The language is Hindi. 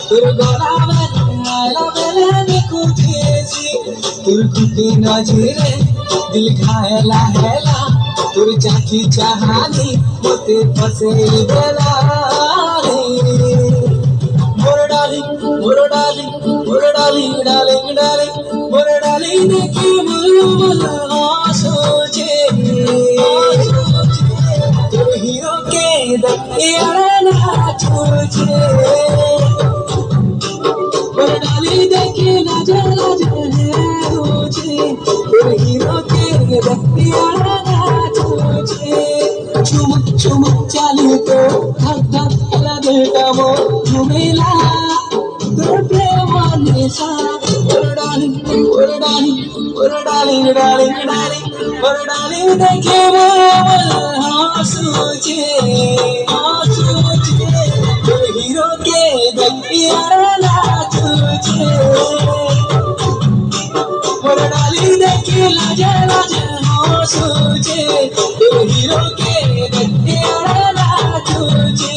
তোর গলা বেলা বেলা খুঁজেছি তোর খুঁটে নজরে दिल घायला हैला तुर चाची चाहानी मोते फसे गला मोर डाली डार्लिंग डार्लिंग मोर डाली देखी बुलबुल सोचे तुर हीरो के दरिया ना छूचे मोर डाली देखी नजर तुर हीरो के दरिया ना छूचे चुमुक चुमुक चालू तो धक धक लगे कमो झुमेला তোর প্রেম নেশা ওর ডালিং ওর ডালিং দেখে হাসুছে তোর হিরোকে দেখিয়া নাচুছে ওর ডালিং দেখে লাজে লাজে হাসুছে তোর হিরোকে দেখিয়া নাচুছে